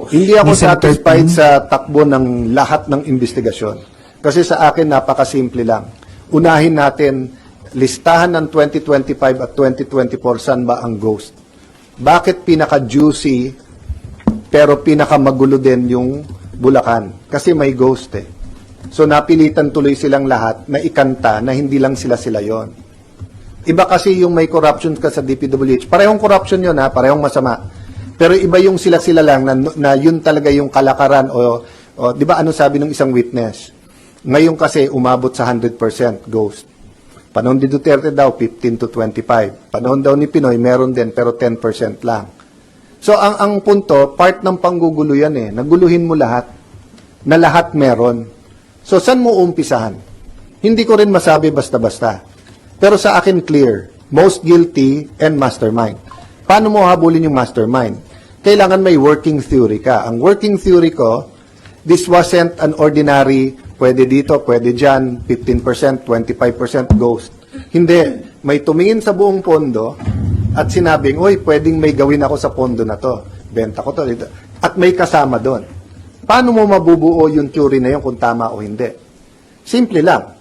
Hindi ako ni Senator satisfied Ping. sa takbo ng lahat ng investigasyon. Kasi sa akin, napakasimple lang. Unahin natin, listahan ng 2025 at 2024, saan ba ang ghost? Bakit pinaka-juicy, pero pinaka-magulo din yung Bulacan? Kasi may ghost eh. So napilitan tuloy silang lahat na ikanta na hindi lang sila yon. Iba kasi yung may corruption ka sa DPWH. Parehong corruption yun ha, parehong masama. Pero iba yung sila lang na yun talaga yung kalakaran o di ba ano sabi ng isang witness? Ngayon kasi umabot sa 100% ghost. Panahon ni Duterte daw 15 to 25. Panahon daw ni Pinoy meron din pero 10% lang. So ang punto, part ng panggugulo yan eh. Naguluhin mo lahat. Na lahat meron. So saan mo umpisahan? Hindi ko rin masabi basta-basta. Pero sa akin clear, most guilty and mastermind. Paano mo habulin yung mastermind? Kailangan may working theory ka. Ang working theory ko, this wasn't an ordinary, pwede dito, pwede dyan, 15%, 25% ghost. Hindi. May tumingin sa buong pondo at sinabing, uy, pwedeng may gawin ako sa pondo na to. Benta ko to. At may kasama doon. Paano mo mabubuo yung theory na yun kung tama o hindi? Simple lang.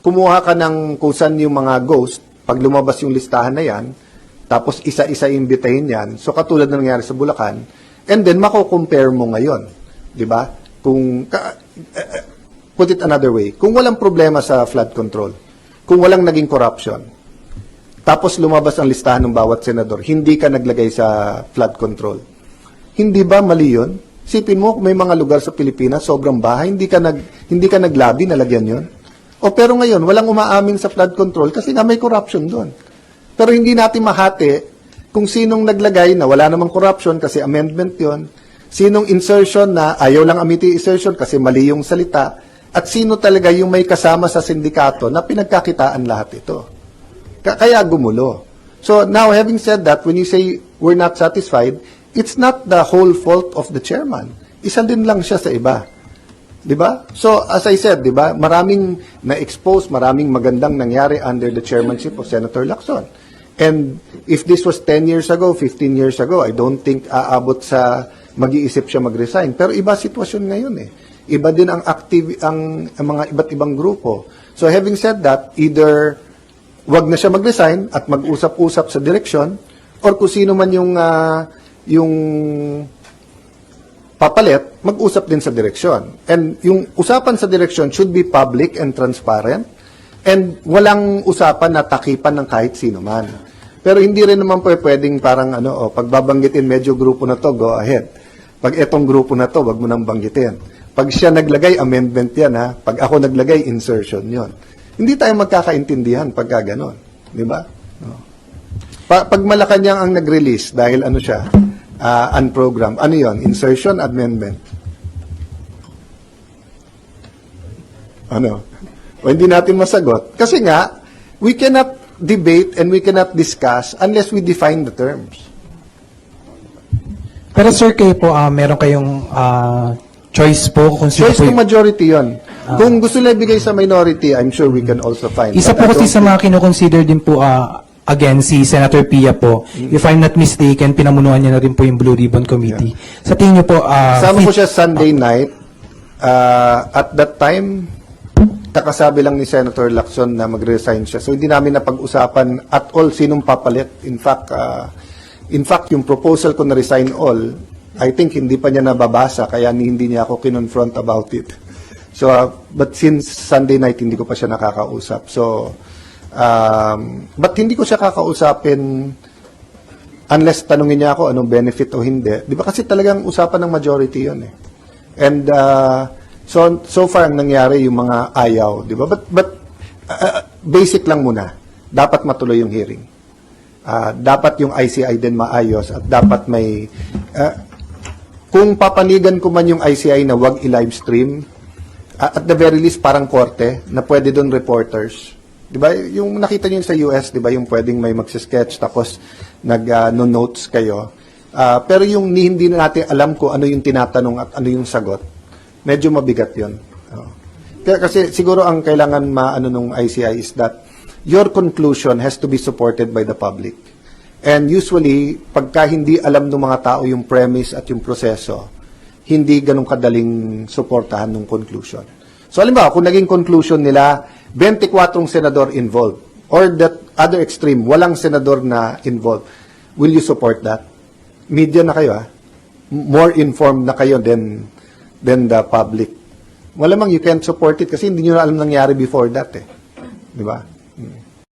Kumuha ka ng kusan yung mga ghost, pag lumabas yung listahan na yan, tapos isa-isa imbitahin yan, so katulad na nangyari sa Bulacan, and then mako-compare mo ngayon. Di ba? Put it another way, kung walang problema sa flood control, kung walang naging corruption, tapos lumabas ang listahan ng bawat senador, hindi ka naglagay sa flood control. Hindi ba mali yun? Sipin mo, may mga lugar sa Pilipinas, sobrang bahay, hindi ka naglabi na lagyan yun. O pero ngayon, walang umaamin sa flood control kasi nga may corruption doon. Pero hindi natin mahati kung sinong naglagay na wala namang corruption kasi amendment yon, sinong insertion na ayaw lang amiti insertion kasi mali yung salita, at sino talaga yung may kasama sa sindikato na pinagkakitaan lahat ito. Kaya gumulo. So now, having said that, when you say we're not satisfied, it's not the whole fault of the chairman. Isa din lang siya sa iba. Diba? So, as I said, diba, maraming na-expose, maraming magandang nangyari under the chairmanship of Senator Lacson. And if this was 10 years ago, 15 years ago, I don't think aabot sa mag-iisip siya mag-resign. Pero iba sitwasyon ngayon eh. Iba din ang mga iba't ibang grupo. So, having said that, either wag na siya mag-resign at mag-usap-usap sa direksyon, or kung sino man yung papalit, mag-usap din sa direksyon. And yung usapan sa direksyon should be public and transparent and walang usapan na takipan ng kahit sino man. Pero hindi rin naman pwedeng parang pag babanggitin medyo grupo na to, go ahead. Pag etong grupo na to, wag mo nang banggitin. Pag siya naglagay, amendment yan ha. Pag ako naglagay, insertion yon. Hindi tayo magkakaintindihan pagka ganon. Di ba? No. Pag Malacanang ang nag-release dahil siya, unprogrammed. Ano yon? Insertion, amendment. O hindi natin masagot. Kasi nga, we cannot debate and we cannot discuss unless we define the terms. Pero sir, kayo po, meron kayong choice po kung sino Choice po to majority yon. Kung gusto nila ibigay sa minority, I'm sure we can also find. Isa po kasi sa mga kinoconsider din po, again, si Senator Pia po, if I'm not mistaken, pinamunuan niya na rin po yung Blue Ribbon Committee. Sa tingin niyo po, Sama ko siya Sunday night. At that time, kakasabi lang ni Senator Lacson na mag-resign siya. So hindi namin napag-usapan at all sinong papalit. In fact, yung proposal ko na resign all, I think hindi pa niya nababasa kaya hindi niya ako kinonfront about it. So, but since Sunday night, hindi ko pa siya nakakausap. So, but hindi ko siya kakausapin unless tanungin niya ako anong benefit o hindi. Di ba kasi talagang usapan ng majority yun eh. And so far ang nangyari yung mga ayaw, di ba? But basic lang muna. Dapat matuloy yung hearing. Dapat yung ICI din maayos at dapat may kung papanigan ko man yung ICI na wag i-live stream, at the very least parang korte na pwede doon reporters. Di ba? Yung nakita niyo sa US, di ba, yung pwedeng may magsisketch tapos nag-notes kayo. Pero yung hindi na natin alam ko ano yung tinatanong at ano yung sagot, medyo mabigat yun. Kasi siguro ang kailangan maano nung ICI is that your conclusion has to be supported by the public. And usually, pagka hindi alam ng mga tao yung premise at yung proseso, hindi ganun kadaling suportahan ng conclusion. So, halimbawa, kung naging conclusion nila, 24 senador involved, or that other extreme, walang senador na involved, will you support that? Media na kayo, ha? More informed na kayo than the public. Malamang you can't support it kasi hindi nyo na alam nangyari before that, eh. Di ba?